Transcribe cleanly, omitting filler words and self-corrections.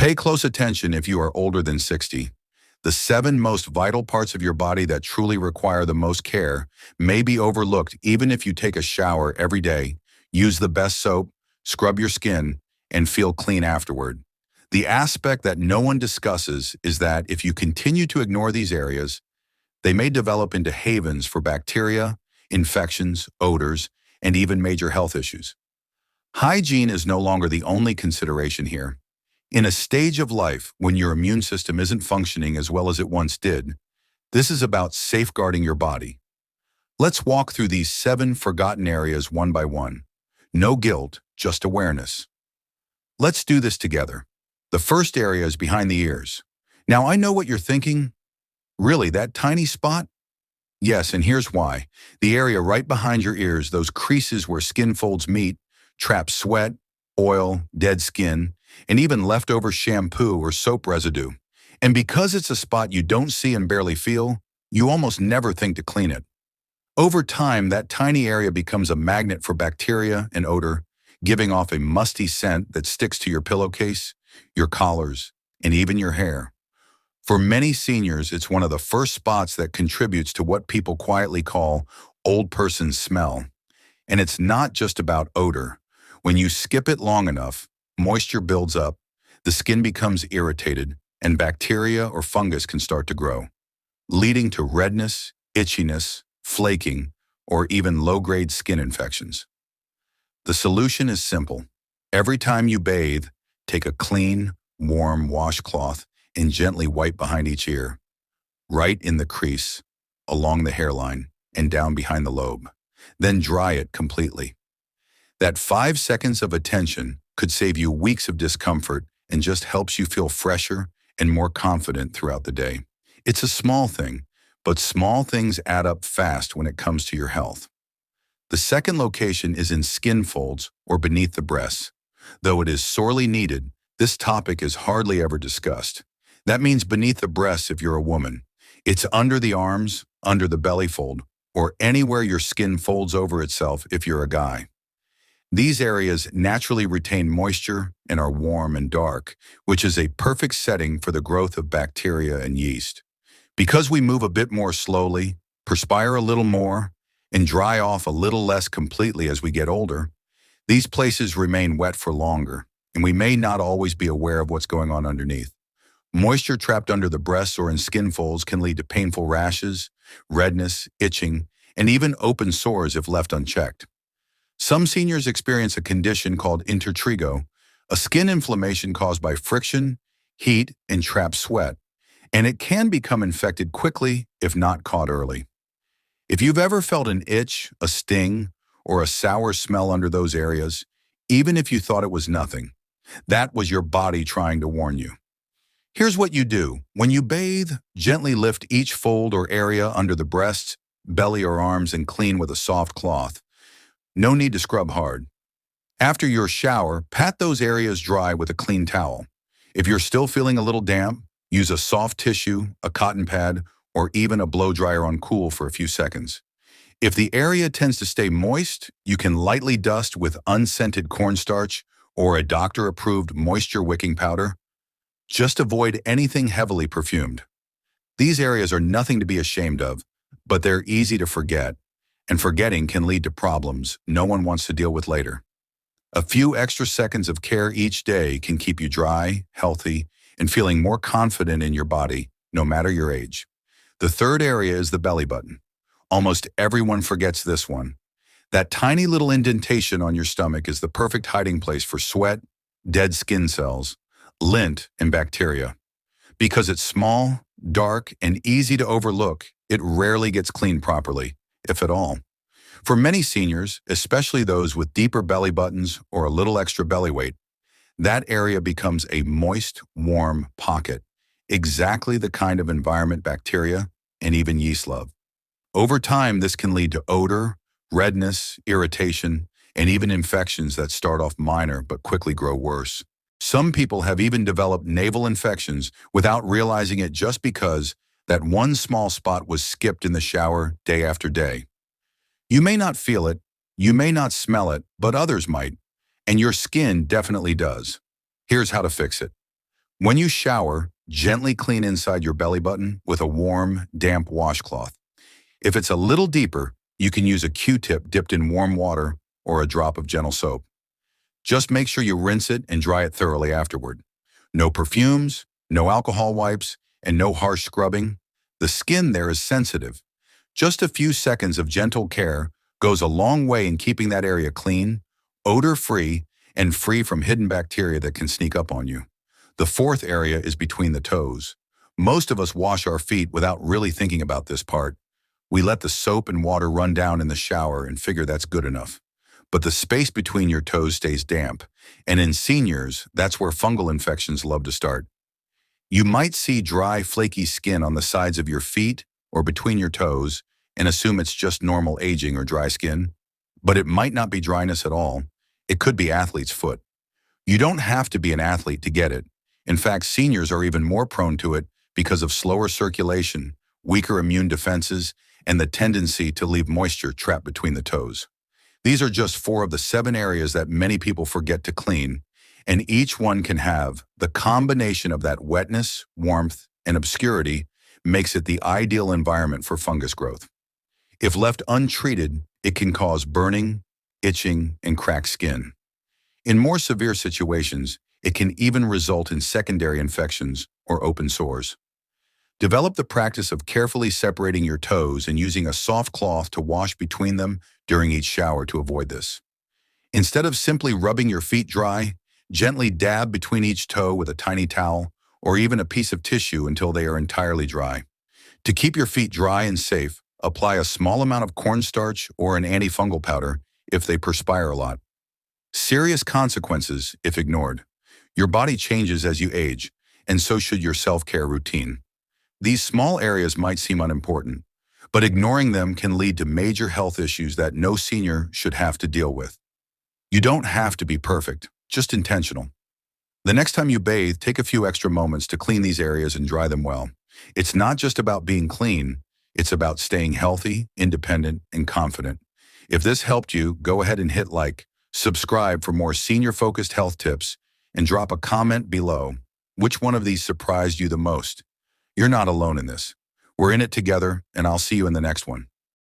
Pay close attention if you are older than 60. The 7 most vital parts of your body that truly require the most care may be overlooked even if you take a shower every day, use the best soap, scrub your skin, and feel clean afterward. The aspect that no one discusses is that if you continue to ignore these areas, they may develop into havens for bacteria, infections, odors, and even major health issues. Hygiene is no longer the only consideration here. In a stage of life when your immune system isn't functioning as well as it once did, this is about safeguarding your body. Let's walk through these 7 forgotten areas one by one. No guilt, just awareness. Let's do this together. The first area is behind the ears. Now I know what you're thinking. Really, that tiny spot? Yes, and here's why. The area right behind your ears, those creases where skin folds meet, trap sweat, oil, dead skin, and even leftover shampoo or soap residue. And because it's a spot you don't see and barely feel, you almost never think to clean it. Over time, that tiny area becomes a magnet for bacteria and odor, giving off a musty scent that sticks to your pillowcase, your collars, and even your hair. For many seniors, it's one of the first spots that contributes to what people quietly call old person smell. And it's not just about odor. When you skip it long enough, moisture builds up, the skin becomes irritated, and bacteria or fungus can start to grow, leading to redness, itchiness, flaking, or even low-grade skin infections. The solution is simple. Every time you bathe, take a clean, warm washcloth and gently wipe behind each ear, right in the crease, along the hairline, and down behind the lobe. Then dry it completely. That 5 seconds of attention could save you weeks of discomfort and just helps you feel fresher and more confident throughout the day. It's a small thing, but small things add up fast when it comes to your health. The second location is in skin folds or beneath the breasts. Though it is sorely needed, this topic is hardly ever discussed. That means beneath the breasts if you're a woman. It's under the arms, under the belly fold, or anywhere your skin folds over itself if you're a guy. These areas naturally retain moisture and are warm and dark, which is a perfect setting for the growth of bacteria and yeast. Because we move a bit more slowly, perspire a little more, and dry off a little less completely as we get older, these places remain wet for longer, and we may not always be aware of what's going on underneath. Moisture trapped under the breasts or in skin folds can lead to painful rashes, redness, itching, and even open sores if left unchecked. Some seniors experience a condition called intertrigo, a skin inflammation caused by friction, heat, and trapped sweat, and it can become infected quickly if not caught early. If you've ever felt an itch, a sting, or a sour smell under those areas, even if you thought it was nothing, that was your body trying to warn you. Here's what you do. When you bathe, gently lift each fold or area under the breasts, belly, or arms and clean with a soft cloth. No need to scrub hard. After your shower, pat those areas dry with a clean towel. If you're still feeling a little damp, use a soft tissue, a cotton pad, or even a blow dryer on cool for a few seconds. If the area tends to stay moist, you can lightly dust with unscented cornstarch or a doctor-approved moisture-wicking powder. Just avoid anything heavily perfumed. These areas are nothing to be ashamed of, but they're easy to forget, and forgetting can lead to problems no one wants to deal with later. A few extra seconds of care each day can keep you dry, healthy, and feeling more confident in your body, no matter your age. The third area is the belly button. Almost everyone forgets this one. That tiny little indentation on your stomach is the perfect hiding place for sweat, dead skin cells, lint, and bacteria. Because it's small, dark, and easy to overlook, it rarely gets cleaned properly, if at all. For many seniors, especially those with deeper belly buttons or a little extra belly weight, that area becomes a moist, warm pocket, exactly the kind of environment bacteria and even yeast love. Over time, this can lead to odor, redness, irritation, and even infections that start off minor but quickly grow worse. Some people have even developed nasal infections without realizing it just because that one small spot was skipped in the shower day after day. You may not feel it, you may not smell it, but others might, and your skin definitely does. Here's how to fix it. When you shower, gently clean inside your belly button with a warm, damp washcloth. If it's a little deeper, you can use a Q-tip dipped in warm water or a drop of gentle soap. Just make sure you rinse it and dry it thoroughly afterward. No perfumes, no alcohol wipes, and no harsh scrubbing. The skin there is sensitive. Just a few seconds of gentle care goes a long way in keeping that area clean, odor-free, and free from hidden bacteria that can sneak up on you. The fourth area is between the toes. Most of us wash our feet without really thinking about this part. We let the soap and water run down in the shower and figure that's good enough. But the space between your toes stays damp, and in seniors, that's where fungal infections love to start. You might see dry, flaky skin on the sides of your feet or between your toes and assume it's just normal aging or dry skin, but it might not be dryness at all. It could be athlete's foot. You don't have to be an athlete to get it. In fact, seniors are even more prone to it because of slower circulation, weaker immune defenses, and the tendency to leave moisture trapped between the toes. These are just 4 of the 7 areas that many people forget to clean, and each one can have the combination of that wetness, warmth, and obscurity makes it the ideal environment for fungus growth. If left untreated, it can cause burning, itching, and cracked skin. In more severe situations, it can even result in secondary infections or open sores. Develop the practice of carefully separating your toes and using a soft cloth to wash between them during each shower to avoid this. Instead of simply rubbing your feet dry, gently dab between each toe with a tiny towel or even a piece of tissue until they are entirely dry. To keep your feet dry and safe, apply a small amount of cornstarch or an antifungal powder if they perspire a lot. Serious consequences if ignored. Your body changes as you age, and so should your self-care routine. These small areas might seem unimportant, but ignoring them can lead to major health issues that no senior should have to deal with. You don't have to be perfect, just intentional. The next time you bathe, take a few extra moments to clean these areas and dry them well. It's not just about being clean, it's about staying healthy, independent, and confident. If this helped you, go ahead and hit like, subscribe for more senior-focused health tips, and drop a comment below. Which one of these surprised you the most? You're not alone in this. We're in it together, and I'll see you in the next one.